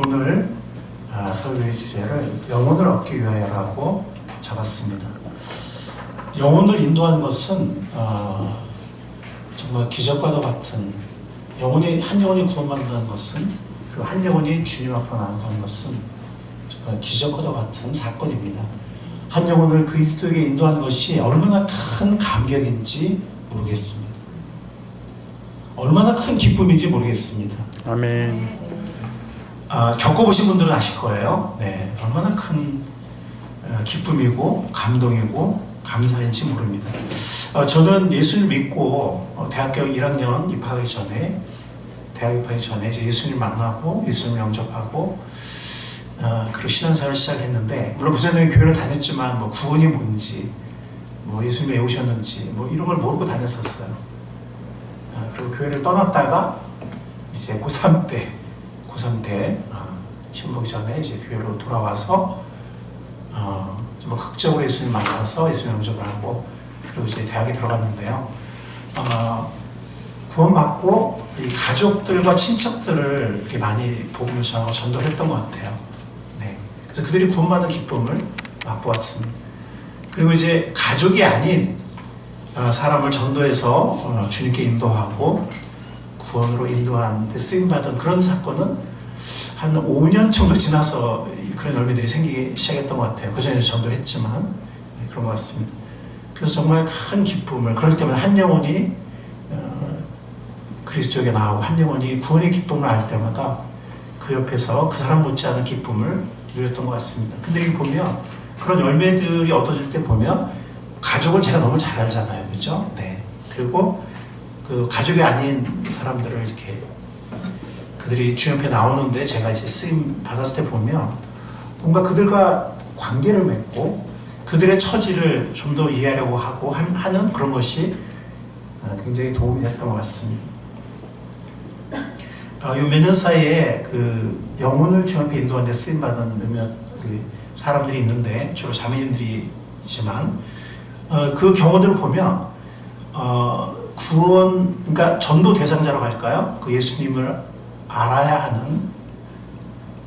오늘 설교의 주제를 영혼을 얻기 위하여라고 잡았습니다. 영혼을 인도하는 것은 정말 기적과도 같은 한 영혼이 구원받는다는 것은, 그리고 한 영혼이 주님 앞으로 나온다는 것은 정말 기적과도 같은 사건입니다. 한 영혼을 그리스도에게 인도하는 것이 얼마나 큰 감격인지 모르겠습니다. 얼마나 큰 기쁨인지 모르겠습니다. 아멘. 겪어보신 분들은 아실 거예요. 네, 얼마나 큰 기쁨이고 감동이고 감사인지 모릅니다. 저는 예수를 믿고 대학교 1학년 입학하기 전에, 대학 입학하기 전에 이제 예수님 만나고 예수님 영접하고 그리고 신앙생활을 시작했는데, 물론 그전에 교회를 다녔지만 뭐 구원이 뭔지, 뭐 예수님이 왜 오셨는지 뭐 이런 걸 모르고 다녔었어요. 그리고 교회를 떠났다가 이제 고3 때 시험 보기 전에 이제 교회로 돌아와서 좀 극적으로 예수님 만나서 예수님 영접을 하고, 그리고 이제 대학에 들어갔는데요. 구원받고 이 가족들과 친척들을 이렇게 많이 복음을 전하고 전도를 했던 것 같아요. 네. 그래서 그들이 구원받는 기쁨을 맛보았습니다. 그리고 이제 가족이 아닌 사람을 전도해서 주님께 인도하고 구원으로 인도하는 데 쓰임받은 그런 사건은 한 5년 정도 지나서 그런 열매들이 생기기 시작했던 것 같아요. 그전에 전도를 했지만 그런 것 같습니다. 그래서 정말 큰 기쁨을, 그럴 때마다 한 영혼이 그리스도에게 나오고 한 영혼이 구원의 기쁨을 알 때마다 그 옆에서 그 사람 못지않은 기쁨을 누렸던 것 같습니다. 근데 여기 보면 그런 열매들이 얻어질 때 보면 가족을 제가 너무 잘 알잖아요. 그죠? 네. 그리고 그 가족이 아닌 사람들을 이렇게 그들이 주님 앞에 나오는데 제가 이제 쓰임 받았을 때 보면 뭔가 그들과 관계를 맺고 그들의 처지를 좀 더 이해하려고 하고 하는 그런 것이 굉장히 도움이 됐던 것 같습니다. 요 몇 년 사이에 그 영혼을 주님 앞에 인도하는 데 쓰임받은 몇몇 사람들이 있는데, 주로 자매님들이지만 그 경우들을 보면 구원, 그러니까 전도 대상자라고 할까요? 그 예수님을 알아야 하는,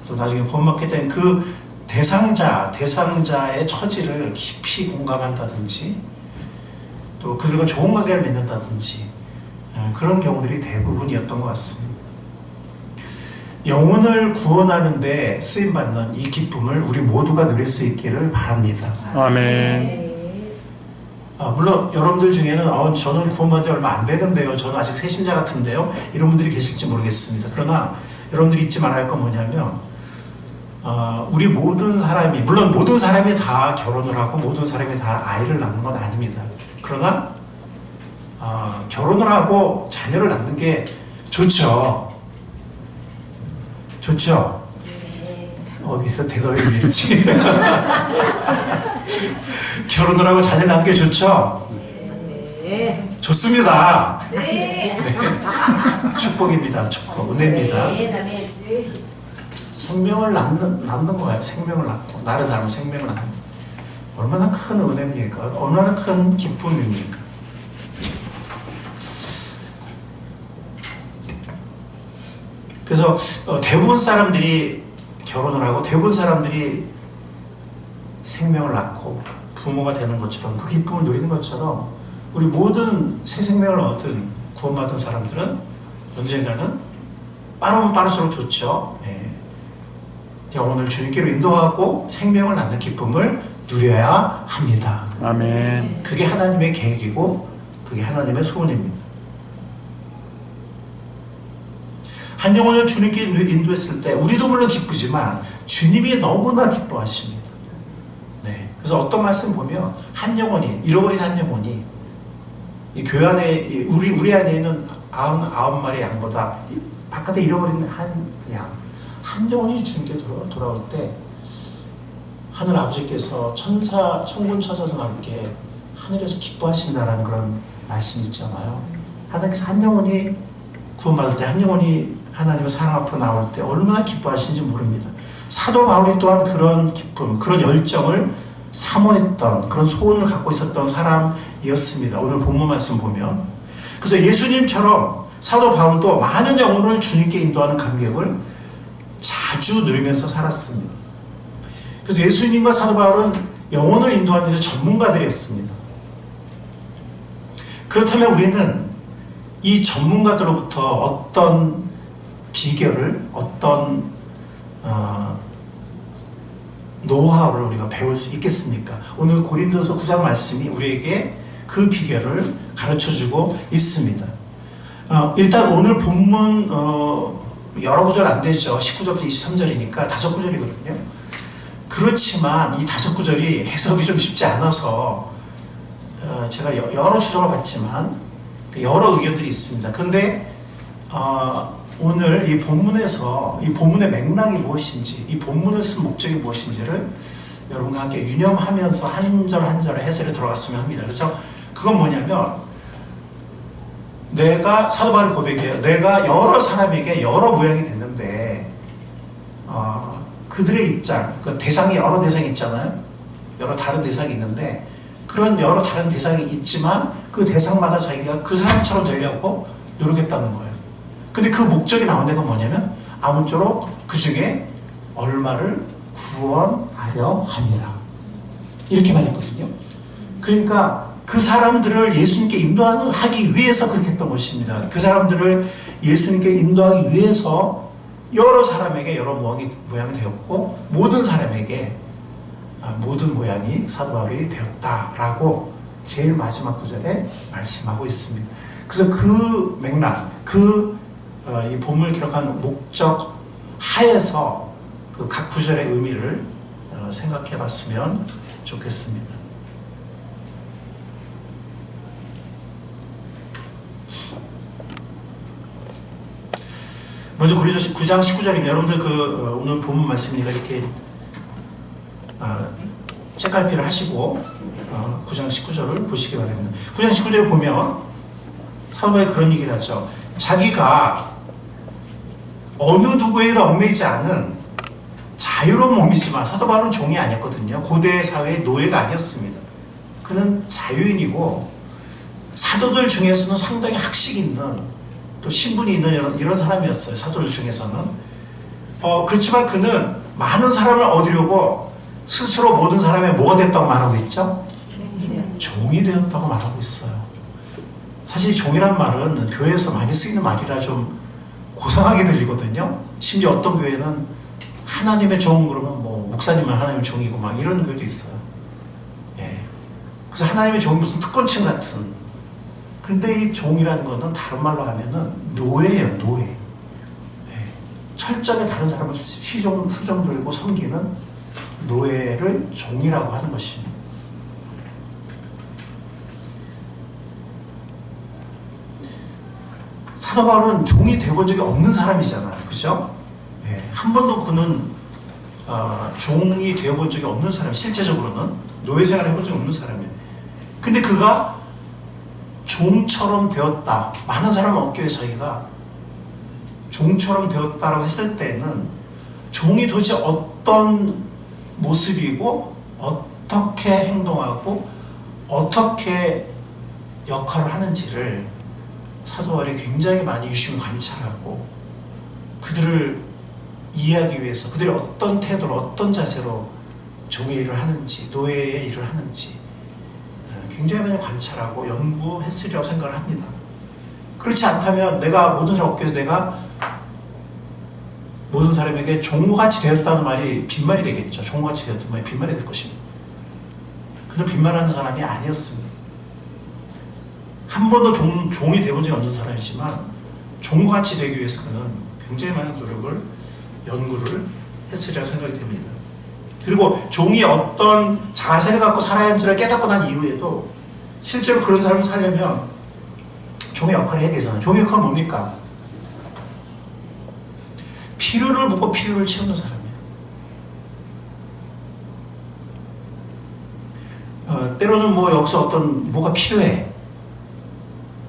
또 나중에 구원받게 된 그 대상자의 처지를 깊이 공감한다든지, 또 그들과 좋은 관계를 맺는다든지, 그런 경우들이 대부분이었던 것 같습니다. 영혼을 구원하는데 쓰임받는 이 기쁨을 우리 모두가 누릴 수 있기를 바랍니다. 아멘. 물론 여러분들 중에는 저는 구원받은 지 얼마 안 되는데요, 저는 아직 새신자 같은데요, 이런 분들이 계실지 모르겠습니다. 그러나 여러분들이 잊지 말아야 할 건 뭐냐면 우리 모든 사람이, 물론 모든 사람이 다 결혼을 하고 모든 사람이 다 아이를 낳는 건 아닙니다. 그러나 결혼을 하고 자녀를 낳는 게 좋죠. 좋죠? 어디서 대답이 밀지? 결혼을 하고 자녀를 낳는 게 좋죠? 네. 좋습니다. 네. 네. 축복입니다. 축복, 은혜입니다. 생명을 낳는 거예요. 생명을 낳고, 나를 닮은 생명을 낳는 거. 얼마나 큰 은혜입니까? 얼마나 큰 기쁨입니까? 그래서 대부분 사람들이 결혼을 하고 대부분 사람들이 생명을 낳고 부모가 되는 것처럼, 그 기쁨을 누리는 것처럼 우리 모든 새 생명을 얻은 구원받은 사람들은 언젠가는 빠르면 빠를수록 좋죠. 예. 영혼을 주님께로 인도하고 생명을 낳는 기쁨을 누려야 합니다. 아멘. 그게 하나님의 계획이고 그게 하나님의 소원입니다. 한 영혼을 주님께 인도했을 때 우리도 물론 기쁘지만 주님이 너무나 기뻐하십니다. 네. 그래서 어떤 말씀 보면 한 영혼이, 잃어버린 한 영혼이, 이 교회 안에, 우리 안에 있는 99마리 양보다 바깥에 잃어버린 한 영혼이 주님께 돌아올 때 하늘 아버지께서 천군 천사들과 함께 하늘에서 기뻐하신다라는 그런 말씀이 있잖아요. 하나님께서 한 영혼이 구원받을 때, 한 영혼이 하나님의 사랑 앞으로 나올 때 얼마나 기뻐하시는지 모릅니다. 사도 바울이 또한 그런 기쁨, 그런 열정을 사모했던, 그런 소원을 갖고 있었던 사람이었습니다. 오늘 본문 말씀 보면. 그래서 예수님처럼 사도 바울도 많은 영혼을 주님께 인도하는 감격을 잘 아주 누리면서 살았습니다. 그래서 예수님과 사도 바울은 영혼을 인도하는 데 전문가들이었습니다. 그렇다면 우리는 이 전문가들로부터 어떤 비결을, 어떤 노하우를 우리가 배울 수 있겠습니까? 오늘 고린도서 9장 말씀이 우리에게 그 비결을 가르쳐주고 있습니다. 일단 오늘 본문 여러 구절 안 되죠. 19절부터 23절이니까 5구절이거든요. 그렇지만 이 5구절이 해석이 좀 쉽지 않아서 제가 여러 추정을 받지만 여러 의견들이 있습니다. 그런데 오늘 이 본문에서 이 본문의 맥락이 무엇인지, 이 본문을 쓴 목적이 무엇인지를 여러분과 함께 유념하면서 한 절 한 절의 해설에 들어갔으면 합니다. 그래서 그건 뭐냐면, 내가 사도 바울이 고백해요. 내가 여러 사람에게 여러 모양이 됐는데 그들의 입장, 그 대상이 여러 대상이 있잖아요. 여러 다른 대상이 있는데 그런 여러 다른 대상이 있지만 그 대상마다 자기가 그 사람처럼 되려고 노력했다는 거예요. 근데 그 목적이 나온 데가 뭐냐면 아무쪼록 그 중에 얼마를 구원하려 함이라, 이렇게 말했거든요. 그러니까 그 사람들을 예수님께 인도하기 위해서 그렇게 했던 것입니다. 그 사람들을 예수님께 인도하기 위해서 여러 사람에게 여러 모양이 되었고 모든 사람에게 모든 모양이 사도 바울이 되었다라고 제일 마지막 구절에 말씀하고 있습니다. 그래서 그 맥락, 이 본문을 기록한 목적 하에서 그 각 구절의 의미를 생각해 봤으면 좋겠습니다. 먼저 고린도서 9장 19절입니다. 여러분들 오늘 본문 말씀이니까 이렇게 책갈피를 하시고 9장 19절을 보시기 바랍니다. 9장 19절을 보면 사도 바울이 그런 얘기를 하죠. 자기가 어느 누구에게도 얽매이지 않은 자유로운 몸이지만, 사도 바울은 종이 아니었거든요. 고대 사회의 노예가 아니었습니다. 그는 자유인이고 사도들 중에서는 상당히 학식 있는, 또 신분이 있는 이런 사람이었어요. 사도들 중에서는. 그렇지만 그는 많은 사람을 얻으려고 스스로 모든 사람의 뭐가 됐다고 말하고 있죠? 종이 되었다고 말하고 있어요. 사실 종이란 말은 교회에서 많이 쓰이는 말이라 좀 고상하게 들리거든요. 심지어 어떤 교회는 하나님의 종 그러면 뭐 목사님은 하나님의 종이고 막 이런 교회도 있어요. 예. 그래서 하나님의 종이 무슨 특권층 같은. 근데 이 종이라는 거는 다른 말로 하면은 노예예요, 노예. 예. 철저하게 다른 사람을 수종 들고 섬기는 노예를 종이라고 하는 것입니다. 사도 바울은 종이 되어본 적이 없는 사람이잖아요. 그죠? 예, 한 번도 그는 종이 되어본 적이 없는 사람, 실제적으로는 노예 생활을 해본 적이 없는 사람이에요. 근데 그가 종처럼 되었다. 많은 사람은 없기에 자기가 종처럼 되었다라고 했을 때는 종이 도대체 어떤 모습이고 어떻게 행동하고 어떻게 역할을 하는지를 사도 바울이 굉장히 많이 유심히 관찰하고 그들을 이해하기 위해서 그들이 어떤 태도로 어떤 자세로 종의 일을 하는지, 노예의 일을 하는지 굉장히 많이 관찰하고 연구했으리라고 생각을 합니다. 그렇지 않다면 내가 모든 사람 얻기 위해서 내가 모든 사람에게 종같이 되었다는 말이 빈말이 되겠죠. 종같이 되었다는 말이 빈말이 될 것입니다. 그는 빈말하는 사람이 아니었습니다. 한 번도 종이 되어본 적이 없는 사람이지만 종같이 되기 위해서 그는 굉장히 많은 노력을, 연구를 했으리라고 생각이 됩니다. 그리고 종이 어떤 자세를 갖고 살아야 하는지를 깨닫고 난 이후에도 실제로 그런 사람을 살려면 종의 역할을 해야 되잖아요. 종의 역할은 뭡니까? 필요를 묻고 필요를 채우는 사람이에요. 때로는 뭐 여기서 뭐가 필요해.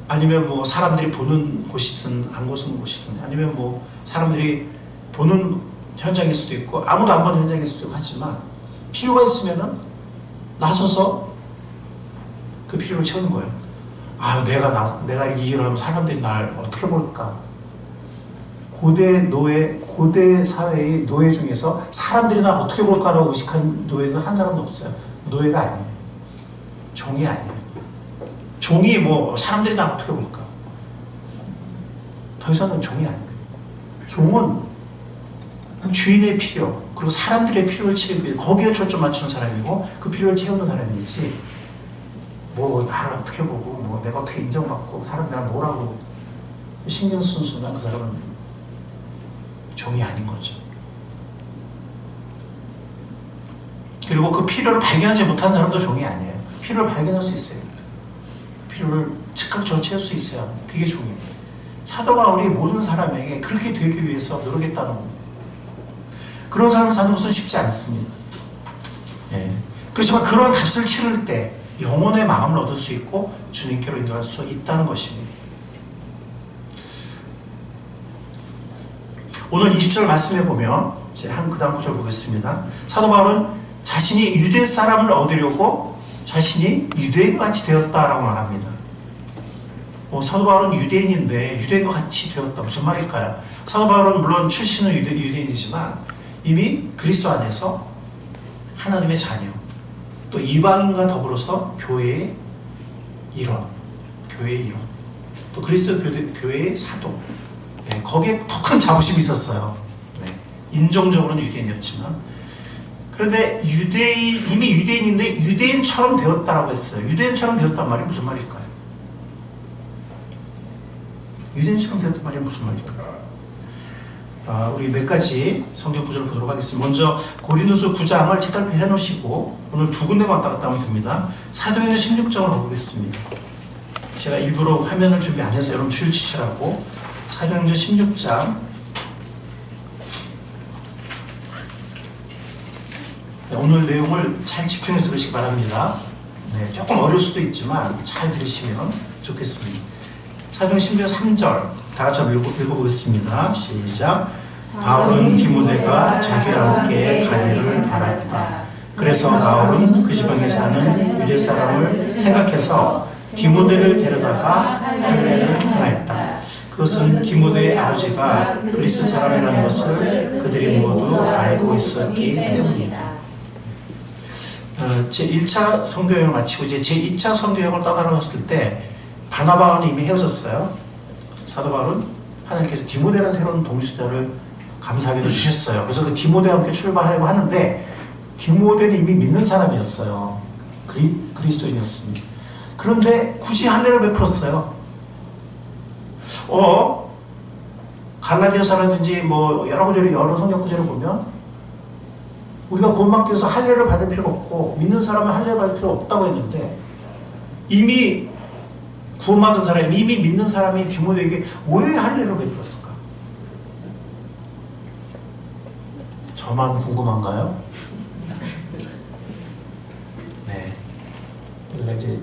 아니면 뭐 사람들이 보는 곳이든 안 보는 곳이든, 아니면 뭐 사람들이 보는 현장일 수도 있고 아무도 안 보는 현장일 수도 있고 하지만 필요가 있으면은 나서서 그 필요를 채우는 거예요. 내가 이 일을 하면 사람들이 날 어떻게 볼까 고대 사회의 노예 중에서 사람들이 나 어떻게 볼까라고 의식한 노예가 한 사람도 없어요. 노예가 아니에요. 종이 아니에요. 종이 뭐 사람들이 나 어떻게 볼까? 더 이상은 종이 아니에요. 종은 주인의 필요, 그리고 사람들의 필요를 채우기 위해 거기에 초점 맞추는 사람이고 그 필요를 채우는 사람이지 뭐 나를 어떻게 보고 뭐 내가 어떻게 인정받고 사람들 나를 뭐라고 신경 쓰는 순간 그 사람은 종이 아닌 거죠. 그리고 그 필요를 발견하지 못한 사람도 종이 아니에요. 필요를 발견할 수 있어요. 필요를 즉각적으로 채울 수 있어요. 그게 종이에요. 사도 바울이 모든 사람에게 그렇게 되기 위해서 노력했다는 겁니다. 그런 사람을 사는 것은 쉽지 않습니다. 예. 그렇지만 그런 값을 치를 때 영혼의 마음을 얻을 수 있고 주님께로 인도할 수 있다는 것입니다. 오늘 20절 말씀해 보면 그 다음 구절 보겠습니다. 사도 바울은 자신이 유대 사람을 얻으려고 자신이 유대인과 같이 되었다라고 말합니다. 사도 바울은 유대인인데 유대인과 같이 되었다. 무슨 말일까요? 사도 바울은 물론 출신은 유대인이지만 이미 그리스도 안에서 하나님의 자녀, 또 이방인과 더불어서 교회의 일원, 또 그리스도 교회의 사도, 네, 거기에 더 큰 자부심이 있었어요. 네, 인종적으로는 유대인이었지만 그런데 이미 유대인인데 유대인처럼 되었다라고 했어요. 유대인처럼 되었단 말이 무슨 말일까요? 유대인처럼 되었단 말이 무슨 말일까요? 우리 몇 가지 성경 구절을 보도록 하겠습니다. 먼저 고린도서 9장을 책갈피 해놓으시고 오늘 두 군데 왔다 갔다 하면 됩니다. 사도행전 16장을 보겠습니다. 제가 일부러 화면을 준비 안 해서 여러분 출치시라고 사도행전 16장 오늘 내용을 잘 집중해서 들으시기 바랍니다. 네, 조금 어려울 수도 있지만 잘 들으시면 좋겠습니다. 사도행전 16장 3절 다 같이 한번 읽어보겠습니다. 시작. 바울은 디모데가 자기와 함께 가기를 바랐다. 그래서 바울은 그 지방에 사는 유대 사람을 생각해서 디모데를 데려다가 할례를 행하였다. 그것은 디모데의 아버지가 그리스 사람이라는 것을 그들이 모두 알고 있었기 때문이다. 제1차 선교여행을 마치고 이제 제2차 선교여행을 떠나갔을 때 바나바와는 이미 헤어졌어요. 사도 바울은 하나님께서 디모데라는 새로운 동지자를 감사하게도 주셨어요. 그래서 그 디모데와 함께 출발하려고 하는데 디모데는 이미 믿는 사람이었어요. 그리스도인이었습니다. 그런데 굳이 할례를 베풀었어요. 갈라디아서라든지 뭐 여러 성경 구절을 보면 우리가 구원받기 위해서 할례를 받을 필요가 없고 믿는 사람은 할례를 받을 필요 없다고 했는데 이미 구원받은 사람이 이미 믿는 사람이 디모데에게 왜 할례를 베풀었을까? 저만 궁금한가요? 네. 우리가 이제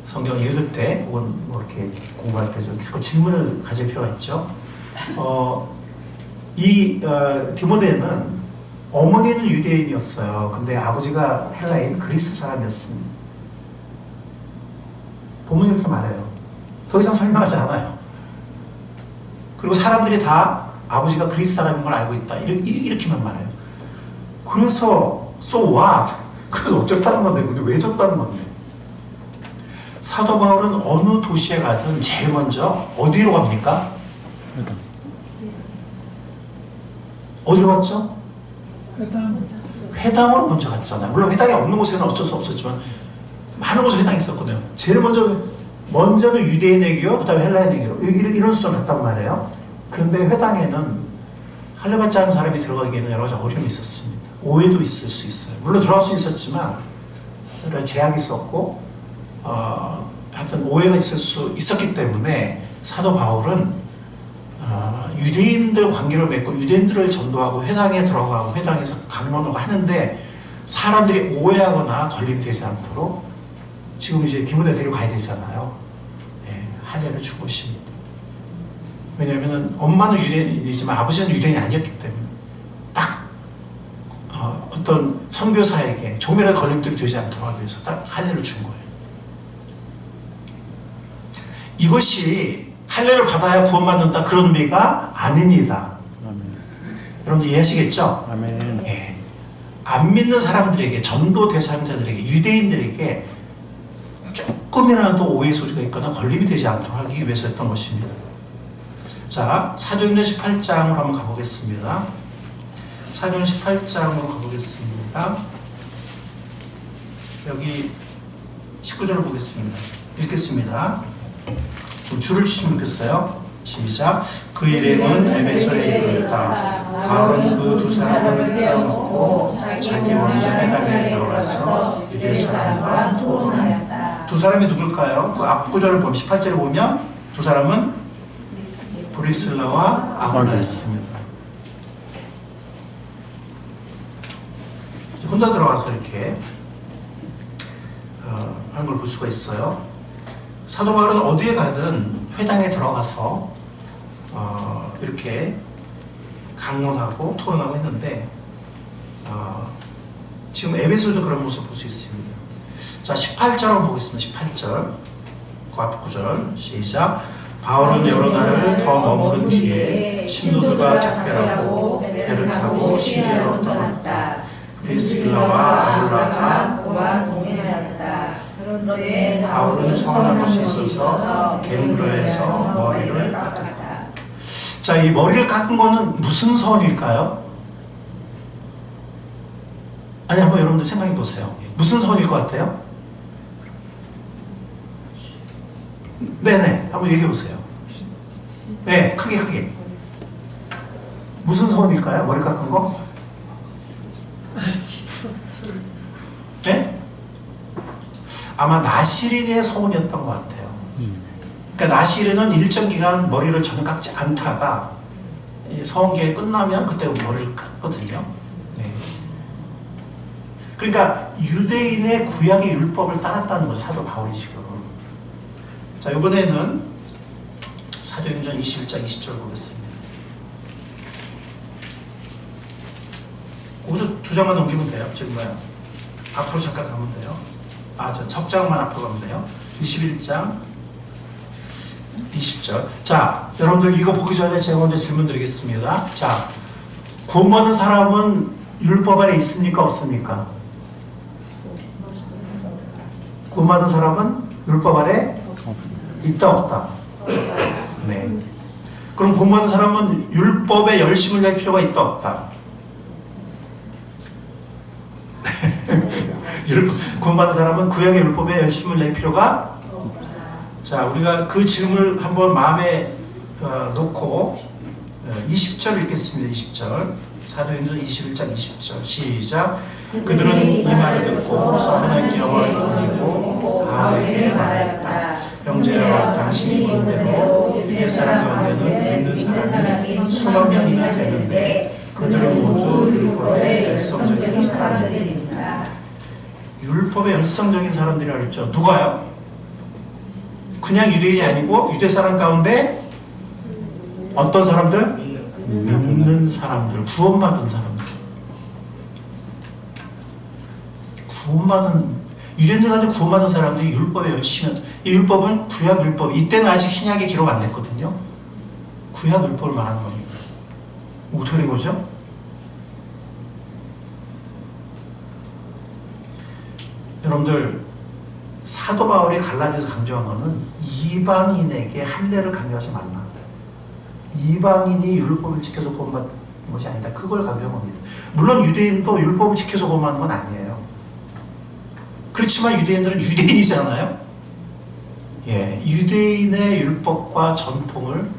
성경 읽을 때 혹은 뭐 이렇게 공부할 때 좀 질문을 가질 필요가 있죠. 디모데는 어머니는 유대인이었어요. 근데 아버지가 헬라인 그리스 사람이었습니다. 본문이 이렇게 말해요. 더 이상 설명하지 않아요. 그리고 사람들이 다 아버지가 그리스 사람인 걸 알고 있다. 이렇게만 말해요. 그래서 so what? 그래서 어쩌다는 건데 근데 왜 졌다는 건데? 사도 바울은 어느 도시에 가든 제일 먼저 어디로 갑니까? 어디로 갔죠? 회당으로 먼저 갔잖아요. 물론 회당이 없는 곳에는 어쩔 수 없었지만 많은 곳에 회당이 있었거든요. 제일 먼저는 유대인에게요, 그 다음에 헬라인에게로 이런 순서로 갔단 말이에요. 그런데 회당에는 할례 받지 않은 사람이 들어가기에는 여러 가지 어려움이 있었습니다. 오해도 있을 수 있어요. 물론 들어갈 수 있었지만 제약이 있었고 하여튼 오해가 있을 수 있었기 때문에 사도 바울은 유대인들 관계를 맺고 유대인들을 전도하고 회당에 들어가고 회당에서 강론하고 하는데 사람들이 오해하거나 걸림되지 않도록 지금 이제 디모데 데리고 가야 되잖아요. 네, 할례를 주고 있습니다. 왜냐하면 엄마는 유대인이지만 아버지는 유대인이 아니었기 때문에 딱 어떤 선교사에게 조금이라도 걸림돌이 되지 않도록 하기 위해서 딱 할례를 준 거예요. 이것이 할례를 받아야 구원받는다 그런 의미가 아닙니다. 아멘. 여러분들 이해하시겠죠? 아멘. 예. 안 믿는 사람들에게, 전도 대상자들에게, 유대인들에게 조금이라도 오해 소지가 있거나 걸림이 되지 않도록 하기 위해서였던 것입니다. 자, 사도행전 18장으로 한번 가보겠습니다. 사도행전 18장으로 가보겠습니다. 여기 19절을 보겠습니다. 읽겠습니다. 좀 줄을 치시면 좋겠어요. 시작. 그 일행은 에베소에 이르렀다. 바울은 그 두 사람을 떼어놓고 자기 원자 회당에 들어가서 유대 사람과 토론하였다. 두 사람이 누굴까요? 그 앞 구절을 보면 18절을 보면 두 사람은 브리슬라와 아굴라였습니다. 혼자 들어가서 이렇게 한 걸 볼 수가 있어요. 사도 바울은 어디에 가든 회당에 들어가서 이렇게 강론하고 토론하고 했는데 지금 에베소도 그런 모습을 볼 수 있습니다. 자, 18절 한번 보겠습니다. 18절 그 앞 구절 시작. 바울은 여러 날을 더 머무른 뒤에 신도들과 작별하고 배를 타고 시리아로 떠났다. 프리스길라와 아굴라가 그와 동행하였다. 그런데 바울은 서운한 것이 있어서 게르라에서 머리를 깎았다. 자, 이 머리를 깎은 거는 무슨 서원일까요? 아니, 한번 여러분들 생각해 보세요. 무슨 서원일 것 같아요? 네네, 한번 얘기해 보세요. 네, 크게. 무슨 서원일까요? 머리 깎은 거? 네? 아마 나시린의 서원이었던 것 같아요. 그러니까 나시린은 일정 기간 머리를 전혀 깎지 않다가 서원기에 끝나면 그때 머리를 깎거든요. 네. 그러니까 유대인의 구약의 율법을 따랐다는 거죠, 사도 바울이 지금. 자, 이번에는 사도행전 21장 20절 보겠습니다. 거기서 두 장만 넘기면 돼요. 지금 뭐야? 앞으로 잠깐 가면 돼요. 저 석장만 앞으로 가면 돼요. 21장 20절. 자, 여러분들 이거 보기 전에 제가 먼저 질문 드리겠습니다. 자, 구원받은 사람은 율법 아래 있습니까? 없습니까? 구원받은 사람은 율법 아래 있다 없다? 네. 그럼 구원받은 사람은 율법에 열심을 낼 필요가 있다 없다? 구원받은 사람은 구약의 율법에 열심을 낼 필요가 없다. 자, 우리가 그 질문을 한번 마음에 놓고 20절 읽겠습니다. 20절. 사도행전 21장 20절 시작. 그들은 이 말을 듣고서 하나님께 영광을 돌리고 바울에게 말하였다. 형제여, 당신이 본 대로 유대 사람 가운데는 믿는 사람이 수만 명이나 되는데 그들은 모두 율법의 열성적인 사람들입니다. 율법의 열성적인 사람들이라고 했죠. 누가요? 그냥 유대인이 아니고 유대 사람 가운데 어떤 사람들? 믿는 사람들, 구원받은 사람들. 구원받은, 유대인들한테 구원받은 사람들이 율법에 열심히, 이 율법은 구약 율법, 이때는 아직 신약에 기록 안 됐거든요. 구약 율법을 말하는 겁니다. 어떻게 된 거죠? 여러분들, 사도 바울이 갈라디아서 강조한 거는 이방인에게 할례를 강요하지 말라. 이방인이 율법을 지켜서 구원받는 것이 아니다. 그걸 강조한 겁니다. 물론 유대인도 율법을 지켜서 구원받는 건 아니에요. 그렇지만 유대인들은 유대인이잖아요. 예, 유대인의 율법과 전통을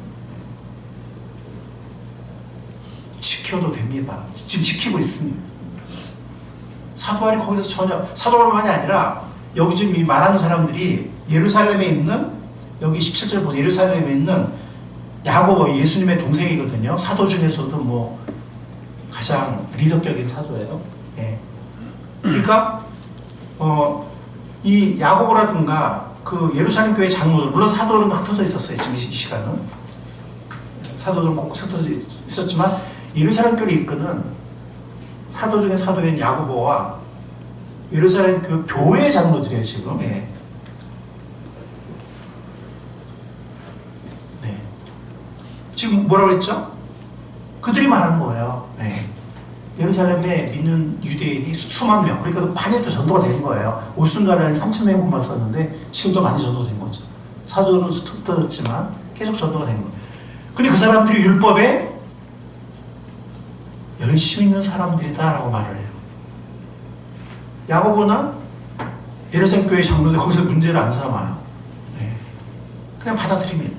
지켜도 됩니다. 지금 지키고 있습니다. 사도 바울이 거기서 전혀, 사도 바울만이 아니라 여기 지금 이 말하는 사람들이 예루살렘에 있는, 여기 17절 보세요. 예루살렘에 있는 야고보, 예수님의 동생이거든요. 사도 중에서도 뭐 가장 리더격인 사도예요. 예. 그러니까 이 야고보라든가 그 예루살렘 교회 장로들, 물론 사도들은 흩어져 있었어요. 지금 이 시간은 사도들은 곳곳 흩어져 있었지만 예루살렘 교회를 이끄는 사도 중에 사도인 야고보와 예루살렘 교회 장로들이에요. 지금. 예. 네. 지금 뭐라고 했죠? 그들이 말하는 거예요. 네. 예루살렘에 믿는 유대인이 수만 명, 그러니까 많이 또 전도가 된 거예요. 올순간에는 3,000명만 썼는데 지금도 많이 전도된 거죠. 사도는 흩어졌지만 계속 전도가 된 거예요. 근데 그 사람들이 율법에 열심히 있는 사람들이다라고 말을 해요. 야고보나 예루살렘 교회 장로들 거기서 문제를 안 삼아요. 네. 그냥 받아들입니다.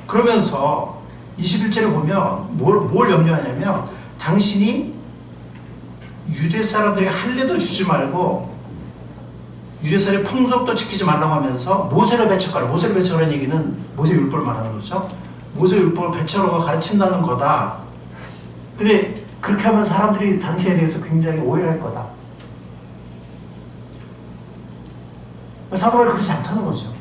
그러면서 21절에 보면 뭘 염려하냐면 당신이 유대 사람들에게 할례도 주지 말고 유대 사람의 풍속도 지키지 말라고 하면서 모세를 배척하라. 모세를 배척하라는 얘기는 모세 율법을 말하는 거죠. 모세 율법을 배척하고 가르친다는 거다. 근데 그렇게 하면 사람들이 당신에 대해서 굉장히 오해를 할 거다. 사도가 그렇지 않다는 거죠.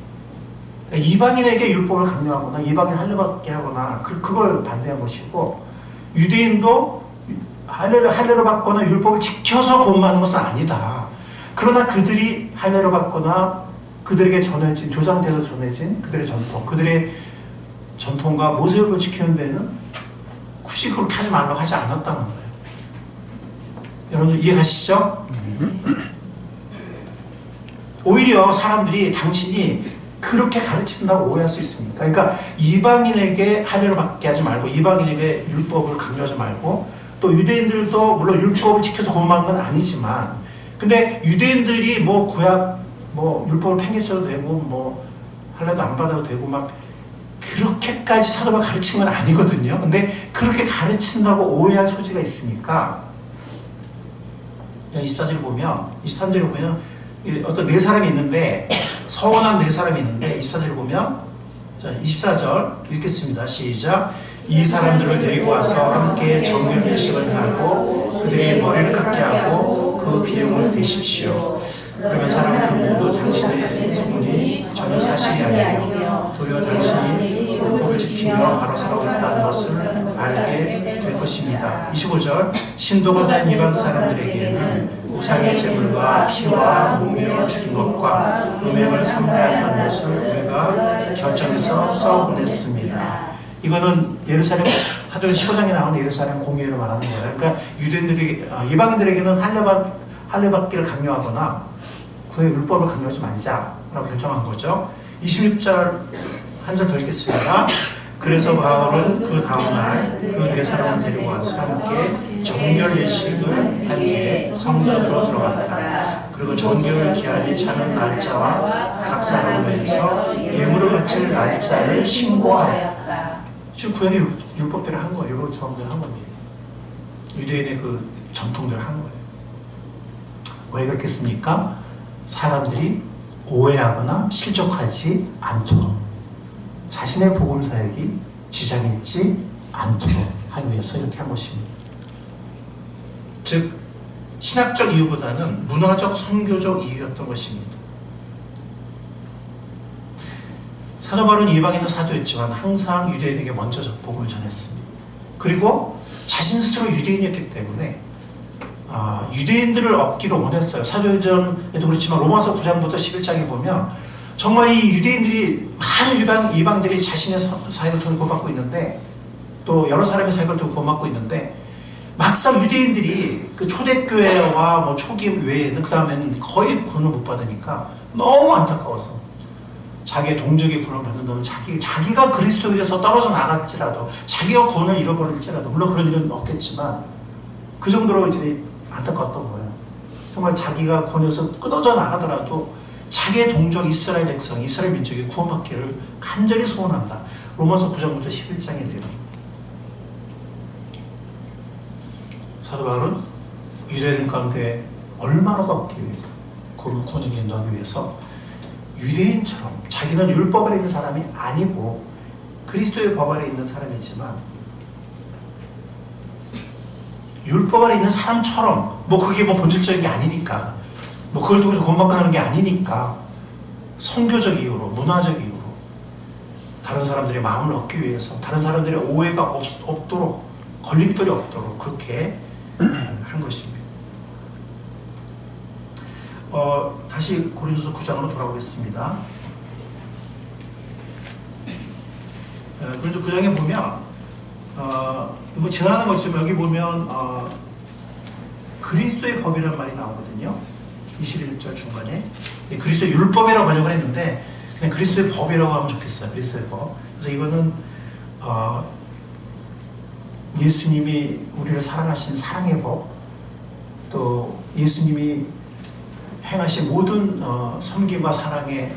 이방인에게 율법을 강요하거나 이방인 할례받게 하거나 그걸 반대한 것이고, 유대인도 할례를 받거나 율법을 지켜서 구원받는 것은 아니다. 그러나 그들이 할례를 받거나 그들에게 전해진, 조상제로 전해진 그들의 전통, 그들의 전통과 모세율법을 지키는 데는 굳이 그렇게 하지 말라고 하지 않았다는 거예요. 여러분들 이해가시죠? 오히려 사람들이 당신이 그렇게 가르친다고 오해할 수 있습니까? 그러니까 이방인에게 할례를 받게 하지 말고 이방인에게 율법을 강요하지 말고, 또 유대인들도 물론 율법을 지켜서 구원받는 건 아니지만, 근데 유대인들이 뭐 구약 뭐 율법을 팽개쳐도 되고 뭐 할례도 안 받아도 되고 막 그렇게까지 사도가 가르친 건 아니거든요. 근데 그렇게 가르친다고 오해할 소지가 있으니까 24절을 보면, 23절을 보면 어떤 네 사람이 있는데, 서원한 네 사람이 있는데 24절을 보면, 자 24절 읽겠습니다. 시작. 이 사람들을 데리고 와서 함께 정결 예식을 하고 그들의 머리를 깎게 하고 그 비용을 대십시오. 그러면 사람들은 모두 당신의 소문이 전혀 사실이 아니에요. 도리어 당신이 율법을 지키며 바로 살아오고 있다는 것을 알게 될 것입니다. 25절. 신도가 된 이방 사람들에게는 우상의 제물과 피와 몸이어 죽인 것과 음행을 삼가야 한다는 것을 우리가 결정해서 써보냈습니다. 이거는 예루살렘 사도행 15장에 나오는 예루살렘 공의를 말하는 거예요. 그러니까 유대인들에게, 이방인들에게는 할례받기를 강요하거나 그의 율법을 강요하지 말자라고 결정한 거죠. 26절 한 절 더 읽겠습니다. 그래서 바울은 그 다음날 그 네 사람을 데리고 와서 함께 정결 예식을 한 뒤에 성전으로 들어갔다. 그리고 정결 기한이 차는 날짜와 각 사람을 위해서 예물을 바칠 날짜를 신고하였다. 지금 구약의 율법대로 한 거예요. 율법 조항대로 한 겁니다. 유대인의 그 전통대로 한 거예요. 왜 그렇겠습니까? 사람들이 오해하거나 실족하지 않도록, 자신의 복음 사역이 지장이 있지 않도록 하기 위해서 이렇게 한 것입니다. 즉 신학적 이유보다는 문화적, 선교적 이유였던 것입니다. 사도 바울은 이방인의 사도였지만 항상 유대인에게 먼저 복음을 전했습니다. 그리고 자신 스스로 유대인이었기 때문에 유대인들을 얻기를 원했어요. 사도행전에도 그렇지만 로마서 9장부터 11장에 보면 정말 이 유대인들이, 많은 이방인들이 자신의 사역을 통해 구원받고 있는데, 또 여러 사람의 사역을 통해 구원받고 있는데, 막상 유대인들이 그 초대교회와 뭐 초기 외에는 그 다음에는 거의 구원을 못 받으니까 너무 안타까워서 자기의 동족의 구원을 받는다면 자기가 그리스도에게서 떨어져 나갈지라도, 자기가 구원을 잃어버릴지라도, 물론 그런 일은 없겠지만 그 정도로 이제 안타까웠던 거예요. 정말 자기가 구원에서 끊어져 나가더라도 자기의 동족 이스라엘 백성, 이스라엘 민족이 구원받기를 간절히 소원한다. 로마서 9장부터 11장의 내용. 사도 바울은 유대인 가운데 얼마나 더 얻기 위해서, 구원을 인도하기 위해서 유대인처럼 자기는 율법 아래 있는 사람이 아니고 그리스도의 법 아래 있는 사람이지만, 율법 아래 있는 사람처럼, 뭐 그게 뭐 본질적인 게 아니니까, 뭐 그걸 통해서 구원받고 하는 게 아니니까, 선교적 이유로, 문화적 이유로 다른 사람들의 마음을 얻기 위해서, 다른 사람들의 오해가 없도록, 걸림돌이 없도록 그렇게 한 것입니다. 다시 고린도서 9장으로 돌아오겠습니다. 고린도 9장에 보면 뭐 지나가는 거 있지만 여기 보면 그리스도의 법이라는 말이 나오거든요. 21절 중간에 그리스도의 율법이라고 번역을 했는데 그냥 그리스도의 법이라고 하면 좋겠어요. 그리스도의 법. 그래서 이거는 예수님이 우리를 사랑하신 사랑의 법, 또 예수님이 행하신 모든 섬김과 사랑의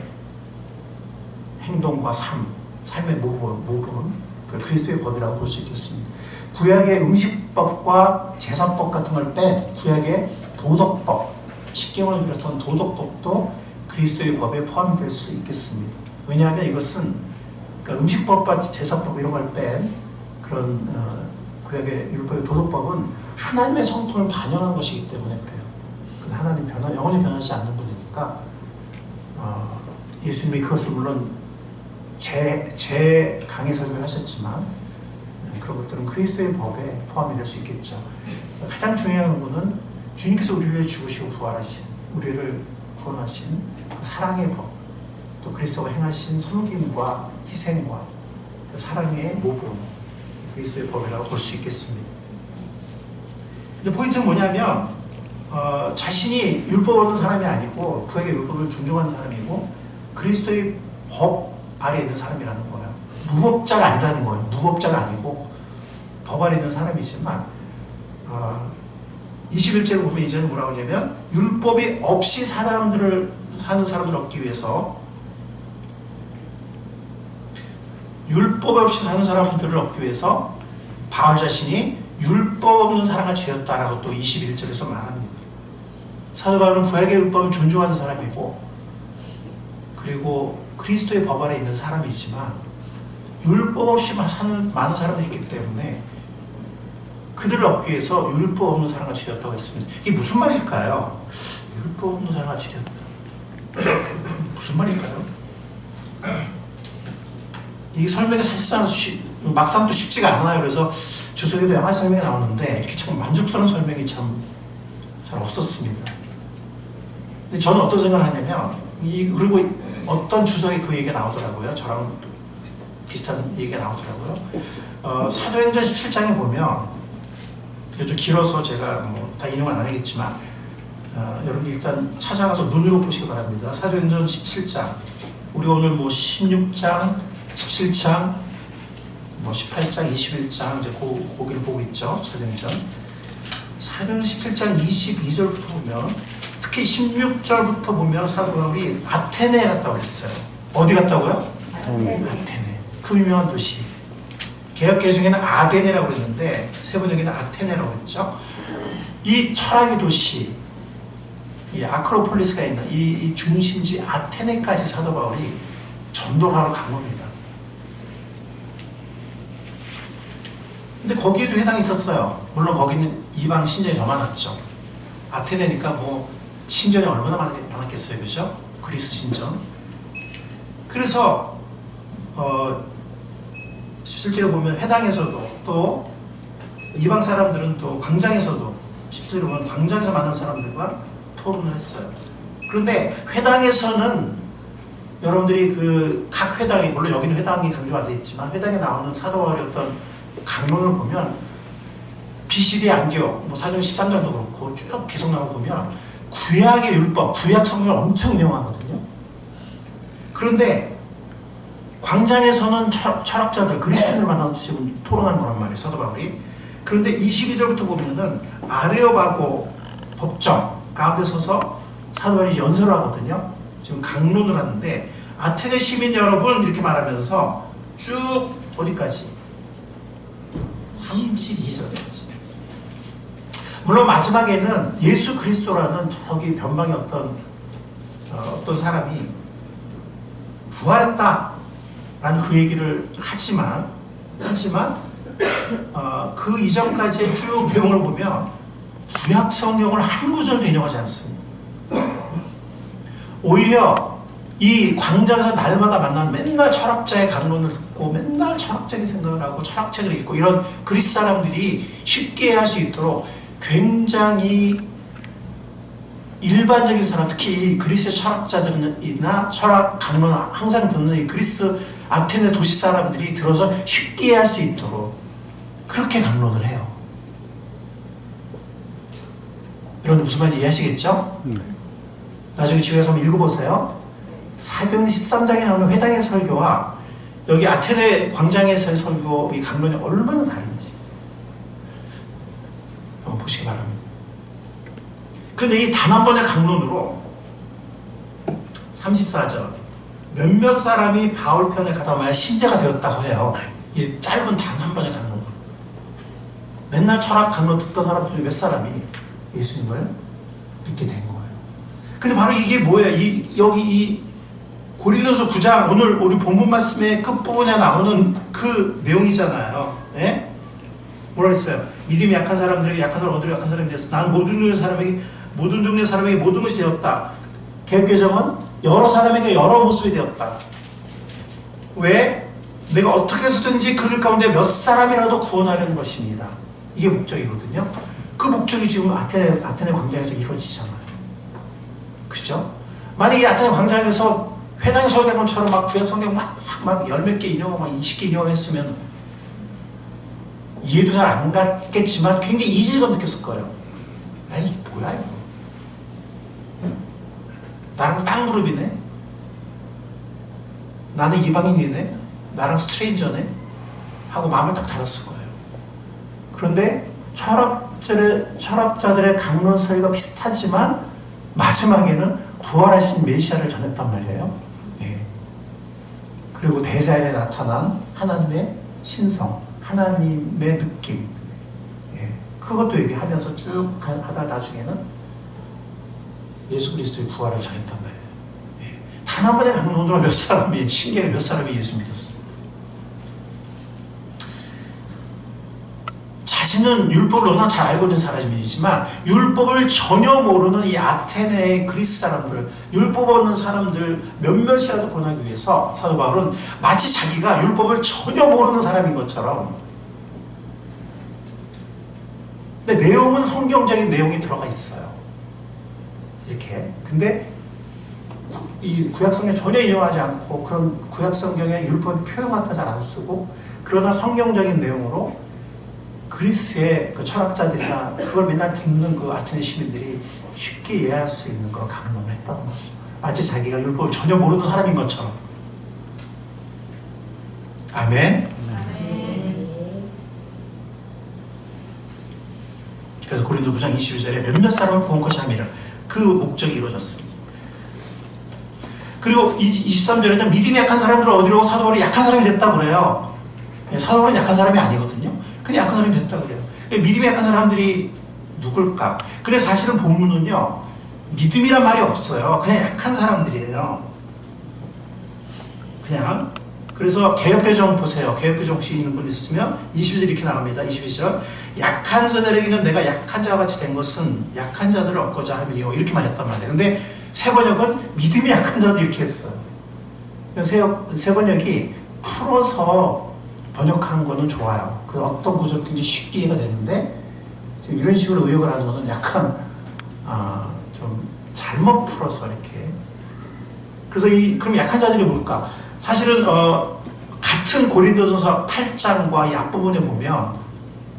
행동과 삶의 모범, 그 그리스도의 법이라고 볼 수 있겠습니다. 구약의 음식법과 제사법 같은 걸 뺀 구약의 도덕법, 십계명을 비롯한 도덕법도 그리스도의 법에 포함될 수 있겠습니다. 왜냐하면 이것은 그러니까 음식법과 제사법 이런 걸 뺀 그런 구약의 율법의 도덕법은 하나님의 성품을 반영한 것이기 때문에 그래요. 하나님 영원히 변하지 않는 분이니까 예수님이 그것을 물론 제 강의 설명을 하셨지만 그런 것들은 그리스도의 법에 포함이 될 수 있겠죠. 가장 중요한 부분은 주님께서 우리를 죽으시고 부활하신, 우리를 구원하신 그 사랑의 법, 또 그리스도가 행하신 섬김과 희생과 그 사랑의 모범, 그리스도의 법이라고 볼 수 있겠습니다. 근데 포인트는 뭐냐면 자신이 율법 없는 사람이 아니고 구약의 율법을 존중하는 사람이고 그리스도의 법 아래에 있는 사람이라는 거예요. 무법자가 아니라는 거예요. 무법자가 아니고 법 아래에 있는 사람이지만 21절을 보면 이제는 뭐라고 하냐면 율법이 없이 사는 사람들을 얻기 위해서 율법 없이 사는 사람들을 얻기 위해서 바울 자신이 율법 없는 사랑을 죄였다라고 또 21절에서 말합니다. 사도 바울은 구약의 율법을 존중하는 사람이고 그리고 그리스도의 법 아래 있는 사람이지만 율법 없이 사는 많은 사람들이 있기 때문에 그들을 얻기 위해서 율법 없는 사랑을 죄였다고 했습니다. 이게 무슨 말일까요? 율법 없는 사랑을 죄였다. 무슨 말일까요? 이 설명이 사실상 막상 또 쉽지가 않아요. 그래서 주석에도 여러 가지 설명이 나오는데 이렇게 참 만족스러운 설명이 참 잘 없었습니다. 근데 저는 어떤 생각을 하냐면 그리고 어떤 주석에 그 얘기가 나오더라고요. 저랑 비슷한 얘기가 나오더라고요. 사도행전 17장에 보면 좀 길어서 제가 다 인용은 안 하겠지만 여러분 일단 찾아가서 눈으로 보시기 바랍니다. 사도행전 17장 우리가 오늘 16장 17장 18장 21장 이제 거기를 보고 있죠. 사도행전 17장 22절부터 보면 특히 16절부터 보면 사도 바울이 아테네에 갔다고 했어요. 어디 갔다고요? 아테네. 그 유명한 도시. 개역계 중에는 아데네라고 그랬는데 세번역에는 아테네라고 했죠. 이 철학의 도시, 이 아크로폴리스가 있는 이 중심지 아테네까지 사도 바울이 전도하러 간 겁니다. 근데 거기에도 해당이 있었어요. 물론 거기는 이방 신전이 더 많았죠. 아테네니까 신전이 얼마나 많았겠어요. 그죠? 그리스 신전. 그래서 17절에 보면 회당에서도 또 이방 사람들은 또 광장에서도 17절에 보면 광장에서 만난 사람들과 토론을 했어요. 그런데 회당에서는 여러분들이 그 각 회당이 물론 여기는 회당이 강조가 되어 있지만 회당에 나오는 사도 바울의 어떤 강론을 보면 BCD 안디옥, 사도행 13장도 그렇고 쭉 계속 나오고 보면 구약의 율법, 구약 성경을 엄청 인용하거든요. 그런데 광장에서는 철학자들, 그리스도인을 만나서 지금 토론하는 거란 말이에요, 사도 바울이. 그런데 22절부터 보면은 아레오바고 법정 가운데 서서 사도 바울이 연설을 하거든요. 지금 강론을 하는데 아테네 시민 여러분 이렇게 말하면서 쭉 어디까지? 32절까지. 물론 마지막에는 예수 그리스도라는 저기 변방의 어떤 사람이 부활했다 라는 그 얘기를 하지만 그 이전까지의 쭉 내용을 보면 구약 성경을 한 구절도 인용하지 않습니다. 오히려 이 광장에서 날마다 만나는 맨날 철학자의 강론을 듣고 맨날 철학적인 생각을 하고 철학책을 읽고 이런 그리스 사람들이 쉽게 이해할 수 있도록 굉장히 일반적인 사람, 특히 그리스 철학자들이나 철학 강론을 항상 듣는 이 그리스 아테네 도시 사람들이 들어서 쉽게 이해할 수 있도록 그렇게 강론을 해요. 여러분 무슨 말인지 이해하시겠죠? 나중에 집에서 한번 읽어보세요. 사도행 13장에 나오는 회당의 설교와 여기 아테네 광장에서의 설교, 이 강론이 얼마나 다른지 한번 보시기 바랍니다. 그런데 이 단 한 번의 강론으로 34절 몇몇 사람이 바울 편에 가다 마야 신자가 되었다고 해요. 이 짧은 단 한 번의 강론으로. 맨날 철학 강론 듣던 사람 중에 몇 사람이 예수님을 믿게 된 거예요. 근데 바로 이게 뭐예요? 여기 이 고린도서 9장 오늘 우리 본문 말씀의 끝부분에 나오는 그 내용이잖아요. 예? 뭐라 했어요? 믿음이 약한 사람들에게 약한 사람, 어디로 약한 사람이 되었어. 나는 모든 종류의 사람에게 모든 것이 되었다. 개혁개정은 여러 사람에게 여러 모습이 되었다. 왜? 내가 어떻게 해서든지 그들 가운데 몇 사람이라도 구원하려는 것입니다. 이게 목적이거든요. 그 목적이 지금 아테네 광장에서 이루어지잖아요. 그죠? 만약에 아테네 광장에서 회당 설교문처럼 막 구약 성경 막 열 몇 개 인용하고 막 20개 인용했으면 이해도 잘 안 갔겠지만 굉장히 이질감 느꼈을 거예요. 야, 이게 뭐야 이거? 나랑 딴 그룹이네? 나는 이방인이네? 나랑 스트레인저네? 하고 마음을 딱 닫았을 거예요. 그런데 철학자들의 강론 설교가 비슷하지만 마지막에는 부활하신 메시아를 전했단 말이에요. 예. 그리고 대자연에 나타난 하나님의 신성, 하나님의 느낌, 예. 그것도 얘기하면서 쭉 하다 나중에는 예수 그리스도의 부활을 전했단 말이에요. 예. 단 한 번의 강론으로 신기하게 몇 사람이 예수 믿었어요. 자신은 율법을 워낙 잘 알고 있는 사람이지만 율법을 전혀 모르는 이 아테네의 그리스 사람들, 율법 없는 사람들 몇몇이라도 구원하기 위해서 사도 바울은 마치 자기가 율법을 전혀 모르는 사람인 것처럼, 근데 내용은 성경적인 내용이 들어가 있어요. 이렇게. 근데 이 구약성경에 전혀 인용하지 않고 그런 구약성경에 율법 표현 같은 거 잘 안 쓰고, 그러나 성경적인 내용으로 그리스의 그 철학자들이나 그걸 맨날 듣는 그 아테네 시민들이 쉽게 이해할 수 있는 걸 강론을 했다는 거죠. 마치 자기가 율법을 전혀 모르는 사람인 것처럼. 아멘. 그래서 고린도 9장 22절에 몇몇 사람을 구원 것이 함이라, 그 목적이 이루어졌습니다. 그리고 23절에는 믿음이 약한 사람들을 어디로 사도 바울이 약한 사람이 됐다고 그래요. 사도 바울은 약한 사람이 아니거든요. 그냥 약한 사람이 됐다고 그래요. 믿음이 약한 사람들이 누굴까? 근데 사실은 본문은요, 믿음이란 말이 없어요. 그냥 약한 사람들이에요. 그냥. 그래서 개역개정 보세요. 개역개정 혹시 있는 분 있으면 22절 이렇게 나옵니다. 22절. 약한 자들에게는 내가 약한 자와 같이 된 것은 약한 자들을 얻고자 함이요. 이렇게 말했단 말이에요. 근데 새 번역은 믿음이 약한 자들 이렇게 했어요. 새 번역이 풀어서 번역하는 거는 좋아요. 그 어떤 구조를 굉장히 쉽게 이해가 되는데, 지금 이런 식으로 의역을 하는 거는 약간 좀 잘못 풀어서 이렇게. 그래서 그럼 약한 자들이 뭘까? 사실은 같은 고린도전서 8장과 이 앞부분에 보면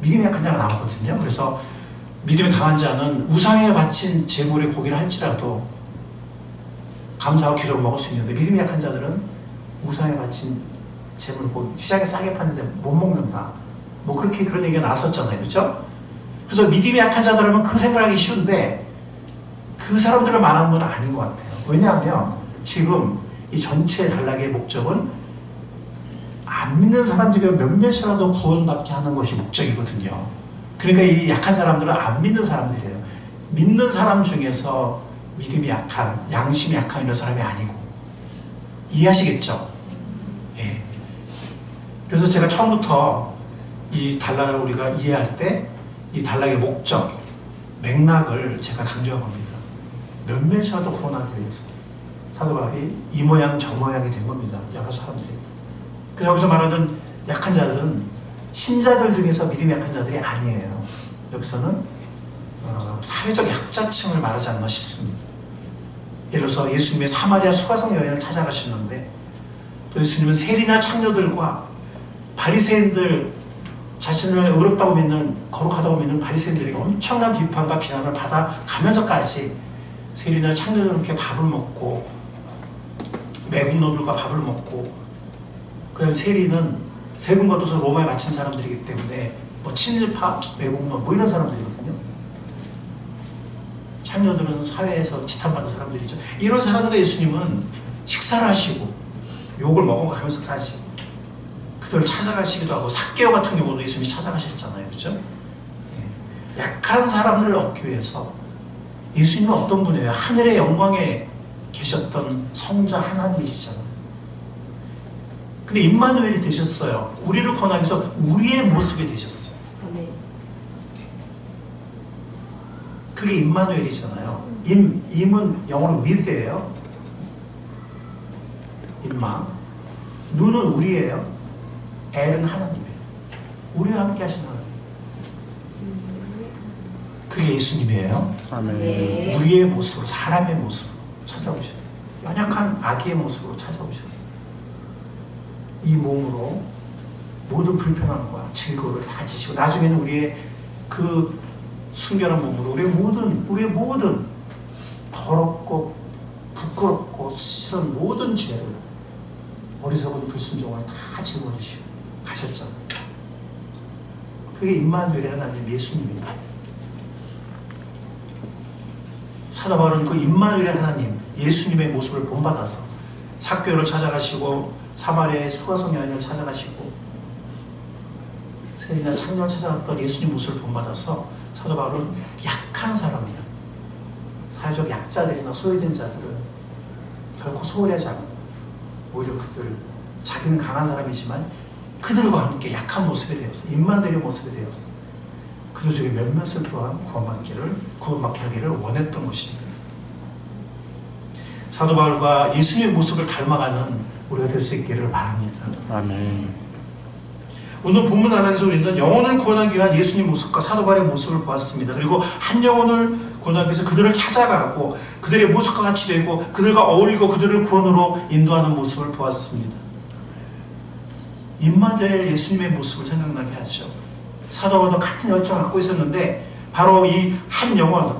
믿음이 약한 자가 나오거든요. 그래서 믿음이 강한 자는 우상에 바친 제물의 고기를 할지라도 감사하고 기도를 먹을 수 있는데, 믿음이 약한 자들은 우상에 바친 재물 고기, 시장에 싸게 파는데 못 먹는다. 뭐 그런 얘기가 나왔었잖아요. 그렇죠? 그래서 믿음이 약한 자들하면 그 생각하기 쉬운데, 그 사람들을 말하는 건 아닌 것 같아요. 왜냐하면 지금 이 전체 단락의 목적은 안 믿는 사람 중에 몇몇이라도 구원받게 하는 것이 목적이거든요. 그러니까 이 약한 사람들은 안 믿는 사람들이에요. 믿는 사람 중에서 믿음이 약한, 양심이 약한 이런 사람이 아니고. 이해하시겠죠? 예. 그래서 제가 처음부터 이 단락을 우리가 이해할 때 이 단락의 목적, 맥락을 제가 강조해 봅니다. 몇몇이라도 구원하기 위해서 사도 바울이 이 모양 저 모양이 된 겁니다. 여러 사람들이. 그래서 여기서 말하는 약한 자들은 신자들 중에서 믿음이 약한 자들이 아니에요. 여기서는 사회적 약자층을 말하지 않나 싶습니다. 예를 들어서 예수님의 사마리아 수가성 여인을 찾아가셨는데, 또 예수님은 세리나 창녀들과 바리새인들 자신을 의롭다고 믿는, 거룩하다고 믿는 바리새인들에게 엄청난 비판과 비난을 받아가면서까지 세리나 창녀들과 밥을 먹고 매국노들과 밥을 먹고, 그래서 세리는 세금 걷어서 로마에 바친 사람들이기 때문에 뭐 친일파, 매국노 뭐 이런 사람들이거든요. 창녀들은 사회에서 지탄받는 사람들이죠. 이런 사람들과 예수님은 식사를 하시고 욕을 먹어가면서 하시고 그들을 찾아가시기도 하고, 삭개오 같은 경우도 예수님이 찾아가셨잖아요. 그렇죠? 약한 사람들을 얻기 위해서 예수님은 어떤 분이에요? 하늘의 영광에 계셨던 성자 하나님이시잖아요. 근데 임마누엘이 되셨어요. 우리를 권하기 위해서 우리의 모습이 되셨어요. 그게 임마누엘이잖아요. 임은 영어로 with예요. 임마. 누는 우리예요. 엘은 하나님이에요. 우리와 함께 하시는 하나님. 그게 예수님이에요. 아멘. 우리의 모습으로, 사람의 모습으로 찾아오셔요. 연약한 아기의 모습으로 찾아오셔서 이 몸으로 모든 불편함과 즐거움을 다 지시고, 나중에는 우리의 그 순결한 몸으로 우리의 모든 더럽고 부끄럽고 싫은 모든 죄를, 어리석은 불순종을 다 짊어지시고 가셨잖아요. 그게 임마누엘의 하나님 예수님입니다. 사도 바울은 그 임마누엘의 하나님 예수님의 모습을 본받아서 삭개오를 찾아가시고 사마리아의 수가성 여인을 찾아가시고 세리나 창녀를 찾아갔던 예수님 모습을 본받아서 사도 바울은 약한 사람이다, 사회적 약자들이나 소외된 자들을 결코 소홀히 하지 않고 오히려 그들, 자기는 강한 사람이지만 그들과 함께 약한 모습이 되어서, 임마누엘의 모습이 되어서 그들 중에 몇몇을 또한 구원받게 하기를 원했던 것입니다. 사도 바울과 예수님의 모습을 닮아가는 우리가 될 수 있기를 바랍니다. 아멘. 오늘 본문 안에서 우리는 영혼을 구원하기 위한 예수님 모습과 사도 바울의 모습을 보았습니다. 그리고 한 영혼을 구원하기 위해서 그들을 찾아가고 그들의 모습과 같이 되고 그들과 어울리고 그들을 구원으로 인도하는 모습을 보았습니다. 임마누엘 예수님의 모습을 생각나게 하죠. 사도 바울도 같은 열정을 갖고 있었는데 바로 이 한 영혼,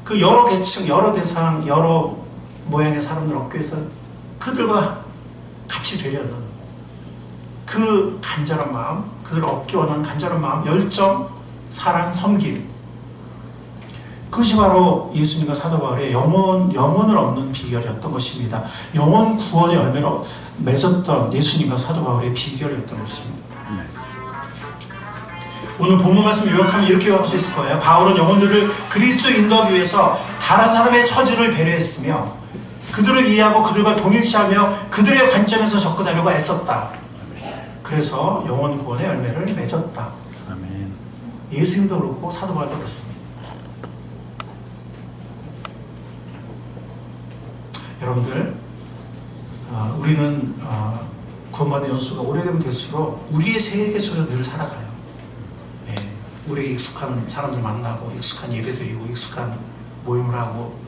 그 여러 계층, 여러 대상, 여러 모양의 사람들을 얻기 위해서 그들과 같이 되려는 그 간절한 마음, 그들을 얻기 원하는 간절한 마음, 열정, 사랑, 섬김, 그것이 바로 예수님과 사도 바울의 영혼을 얻는 비결이었던 것입니다. 영혼 구원의 열매로 맺었던 예수님과 사도 바울의 비결이었던 것입니다. 오늘 본문 말씀 요약하면 이렇게 요약할 수 있을 거예요. 바울은 영혼들을 그리스도에 인도하기 위해서 다른 사람의 처지를 배려했으며 그들을 이해하고 그들과 동일시하며 그들의 관점에서 접근하려고 애썼다. 그래서 영혼 구원의 열매를 맺었다. 아멘. 예수님도 그렇고 사도 바울도 그렇습니다. 여러분들, 우리는 구원받은 연수가 오래되면 될수록 우리의 세계 속에서 늘 살아가요. 우리에게 익숙한 사람들 만나고 익숙한 예배 드리고 익숙한 모임을 하고,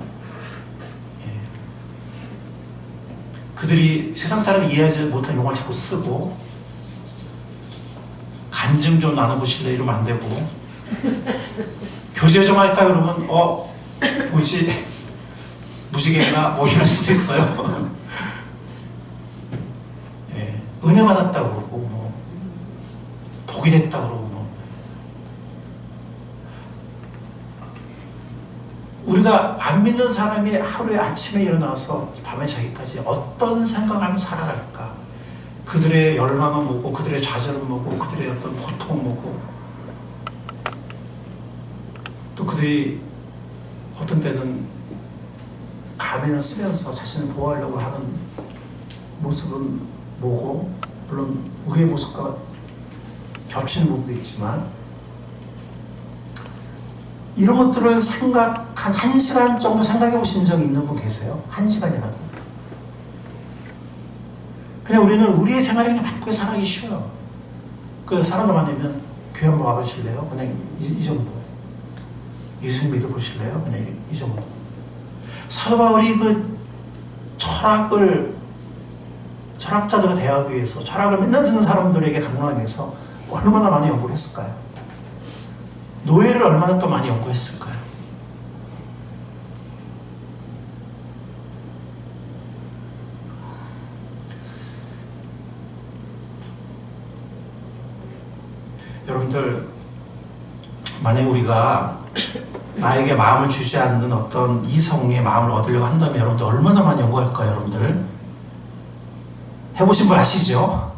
그들이 세상 사람이 이해하지 못한 용어를 자꾸 쓰고, 간증 좀 나눠보실래 이러면 안 되고, 교제 좀 할까요? 그러면 뭐지, 무지개나 뭐 이럴 수도 있어요. 은혜 받았다고 그러고 뭐 복이 됐다고 그러고 뭐. 우리가 안 믿는 사람이 하루에 아침에 일어나서 밤에 자기까지 어떤 생각을 하며 살아갈까? 그들의 열망은 뭐고, 그들의 좌절은 뭐고, 그들의 어떤 고통은 뭐고, 또 그들이 어떤 때는 가면을 쓰면서 자신을 보호하려고 하는 모습은 뭐고, 물론 우리의 모습과 겹치는 부분도 있지만, 이런 것들을 생각한 1시간 정도 생각해 보신 적이 있는 분 계세요? 1시간이라도. 그냥 우리는 우리의 생활에 그냥 바쁘게 살아가기 쉬워요. 그 사람들 만나면 교회 한번 와보실래요? 그냥 이 정도. 예수님 믿어보실래요? 그냥 이 정도. 사도 바울이 그 철학자들과 대하기 위해서, 철학을 맨날 듣는 사람들에게 강론하기 위해서 얼마나 많이 연구를 했을까요? 노예를 얼마나 또 많이 연구했을까요? 여러분들, 만약에 우리가 나에게 마음을 주지 않는 어떤 이성의 마음을 얻으려고 한다면 여러분들 얼마나 많이 연구할까요? 여러분들 해보신 분 아시죠?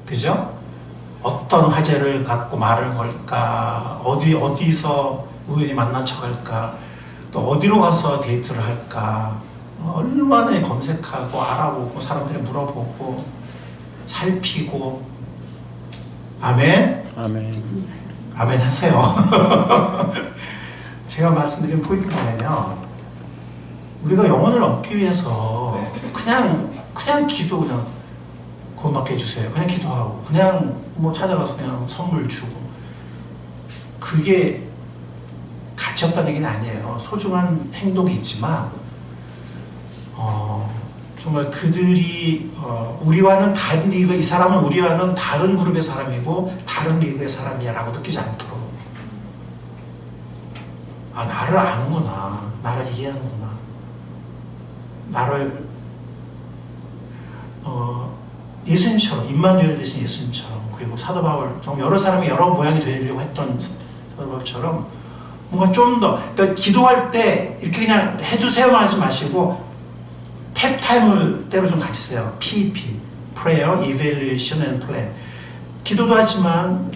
그죠? 어떤 화제를 갖고 말을 걸까, 어디서 우연히 만난 척 할까, 또 어디로 가서 데이트를 할까, 얼마나 검색하고 알아보고 사람들이 물어보고 살피고. 아멘? 아멘. 아멘 하세요. 제가 말씀드린 포인트가 뭐냐면, 우리가 영혼을 얻기 위해서 그냥 기도, 그냥 구원받게 해주세요, 그냥 기도하고, 그냥 뭐 찾아가서 그냥 선물 주고, 그게 가치 없다는 얘기는 아니에요. 소중한 행동이 있지만 정말 그들이 우리와는 다른 리그, 이 사람은 우리와는 다른 그룹의 사람이고 다른 리그의 사람이야 라고 느끼지 않도록, 아, 나를 아는구나, 나를 이해하는구나, 나를 예수님처럼, 임마누엘 대신 예수님처럼, 그리고 사도 바울, 정말 여러 사람이 여러 모양이 되려고 했던 사도 바울처럼 뭔가 좀 더, 그러니까 기도할 때 이렇게 그냥 해주세요만 하지 마시고 탭타임을 때로 좀 가지세요. PEP, Prayer, Evaluation and Plan. 기도도 하지만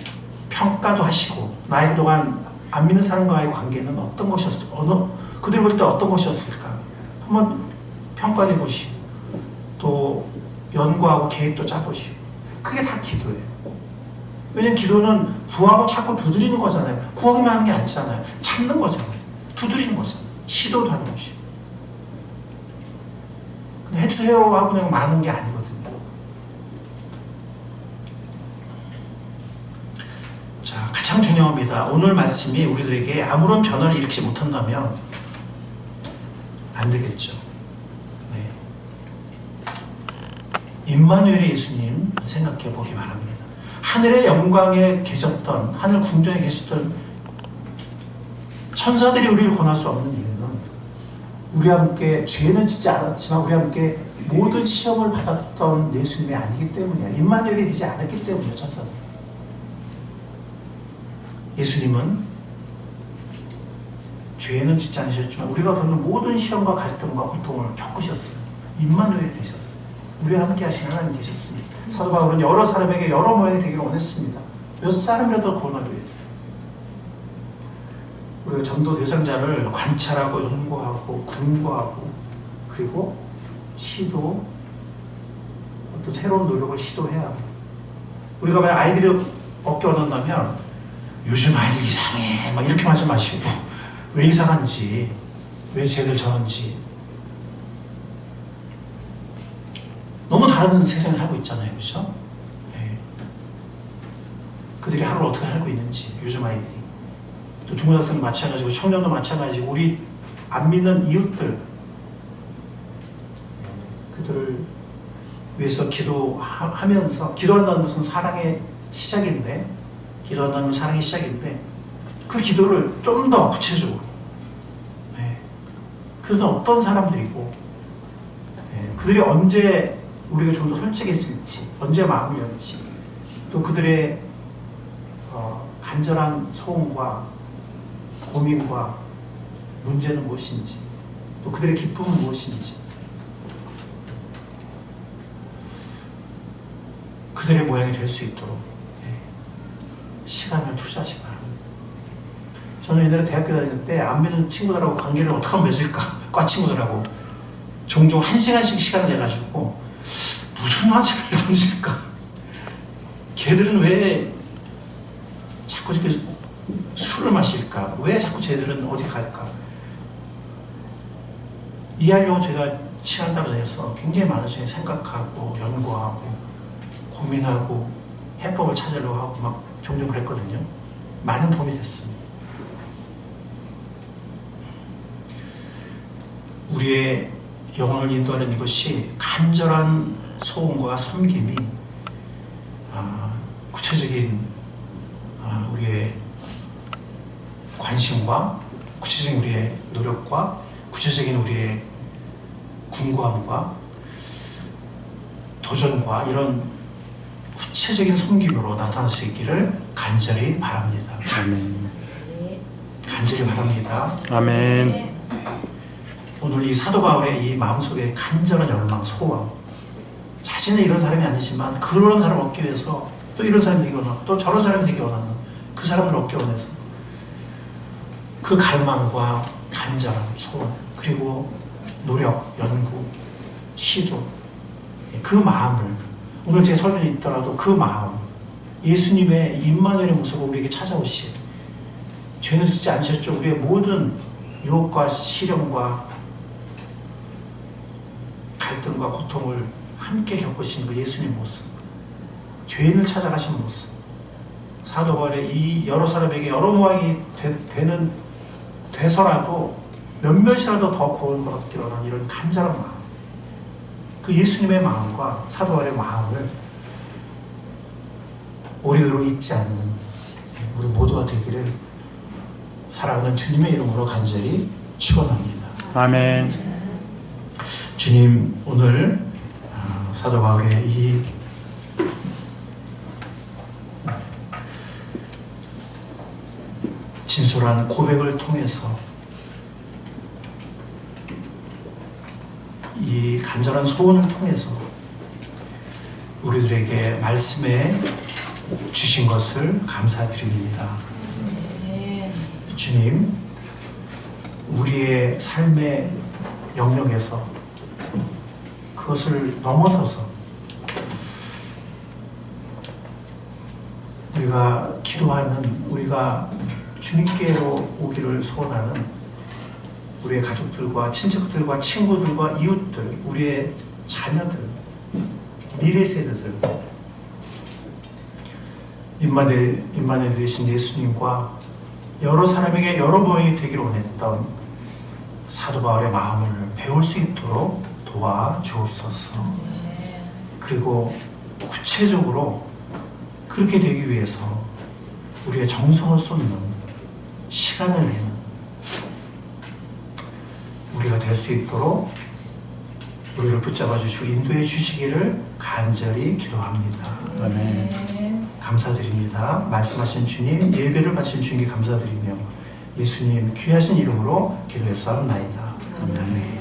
평가도 하시고, 나의 그동안 안 믿는 사람과의 관계는 어떤 것이었을까, 그들 볼 때 어떤 것이었을까 한번 평가해 보시고, 또 연구하고 계획도 짜보시고. 그게 다 기도예요. 왜냐면 기도는 구하고 찾고 두드리는 거잖아요. 구하기만 하는 게 아니잖아요. 찾는 거잖아요. 두드리는 거잖아요. 시도도 하는 것이고. 해주세요 하고 그냥 많은 게 아니거든요. 자, 가장 중요합니다. 오늘 말씀이 우리들에게 아무런 변화를 일으키지 못한다면 안 되겠죠. 네. 임마누엘의 예수님 생각해 보기 바랍니다. 하늘의 영광에 계셨던, 하늘 궁정에 계셨던 천사들이 우리를 권할 수 없는 이유는, 우리와 함께 죄는 짓지 않았지만 우리와 함께 모든 시험을 받았던 예수님이 아니기 때문이야. 임마누엘이 되지 않았기 때문이야. 천사들. 예수님은 죄는 짓지 않으셨지만 우리가 겪는 모든 시험과 갈등과 고통을 겪으셨어요. 임마누엘이 되셨어요. 우리와 함께 하신 하나님 계셨습니다. 사도 바울은 여러 사람에게 여러 모양이 되기를 원했습니다. 몇 사람이라도 구원하기 위해서. 우리가 전도 대상자를 관찰하고 연구하고 근거하고, 그리고 시도, 어떤 새로운 노력을 시도해야 합니다. 우리가 만약 아이들이 어깨 얻는다면 요즘 아이들 이상해 막 이렇게 하지 마시고, 왜 이상한지, 왜 쟤들 저런지, 너무 다른 세상에 살고 있잖아요. 그렇죠? 네. 그들이 하루를 어떻게 살고 있는지, 요즘 아이들이, 또 중고등학생도 마찬가지고 청년도 마찬가지고, 우리 안 믿는 이웃들, 그들을 위해서 기도하면서, 기도한다는 것은 사랑의 시작인데, 기도한다는 건 사랑의 시작인데, 그 기도를 좀 더 구체적으로, 네. 그래서 어떤 사람들이고, 네. 그들이 언제 우리가 좀 더 솔직했을지, 언제 마음을 열지, 또 그들의 간절한 소원과 고민과 문제는 무엇인지, 또 그들의 기쁨은 무엇인지, 그들의 모양이 될 수 있도록 시간을 투자하시기 바랍니다. 저는 옛날에 대학교 다닐 때 안 믿는 친구들하고 관계를 어떻게 하면 맺을까, 과 친구들하고 종종 1시간씩 시간을 내가지고 무슨 화제를 던질까, 걔들은 왜 자꾸 이렇게 술을 마실까, 왜 자꾸 쟤들은 어디 갈까, 이해하려고 제가 시간을 내서 굉장히 많은 시간 생각하고 연구하고 고민하고 해법을 찾으려고 하고 막 종종 그랬거든요. 많은 도움이 됐습니다. 우리의 영혼을 인도하는 이것이 간절한 소원과 섬김이 구체적인 우리의 관심과 구체적인 우리의 노력과 구체적인 우리의 궁구함과 도전과 이런 구체적인 섬김으로 나타날 수 있기를 간절히 바랍니다. 아멘. 간절히 바랍니다. 아멘. 오늘 이 사도 바울의 이 마음속에 간절한 열망, 소원, 자신은 이런 사람이 아니지만 그런 사람 얻기 위해서 또 이런 사람이 되기 원하고 또 저런 사람이 되기 원하는 그 사람을 얻기 원해서 그 갈망과 간절한 소원, 그리고 노력, 연구, 시도, 그 마음을 오늘 제 설명이 있더라도 그 마음, 예수님의 임마누엘의 모습으로 우리에게 찾아오신, 죄는 짓지 않으셨죠. 우리의 모든 유혹과 시련과 갈등과 고통을 함께 겪으신 그 예수님 모습, 죄인을 찾아가신 모습, 사도 바울의 이 여러 사람에게 여러 모양이 돼서라도 몇몇이라도 더 구원을 얻기를 원하는 이런 간절한 마음, 그 예수님의 마음과 사도 바울의 마음을 오래도록 잊지 않는 우리 모두가 되기를 사랑하는 주님의 이름으로 간절히 축원합니다. 아멘. 주님, 오늘 사도 바울의 이 진솔한 고백을 통해서 이 간절한 소원을 통해서 우리들에게 말씀해 주신 것을 감사드립니다. 주님, 우리의 삶의 영역에서 그것을 넘어서서 우리가 기도하는, 우리가 주님께로 오기를 소원하는 우리의 가족들과 친척들과 친구들과 이웃들, 우리의 자녀들, 미래 세대들, 임마누엘 되신 예수님과 여러 사람에게 여러 모양이 되기를 원했던 사도 바울의 마음을 배울 수 있도록 도와주옵소서. 그리고 구체적으로 그렇게 되기 위해서 우리의 정성을 쏟는, 시간을 내는 우리가 될 수 있도록 우리를 붙잡아 주시고 인도해 주시기를 간절히 기도합니다. 아멘. 감사드립니다. 말씀하신 주님, 예배를 바친 주님께 감사드리며 예수님 귀하신 이름으로 기도했사옵나이다. 아멘.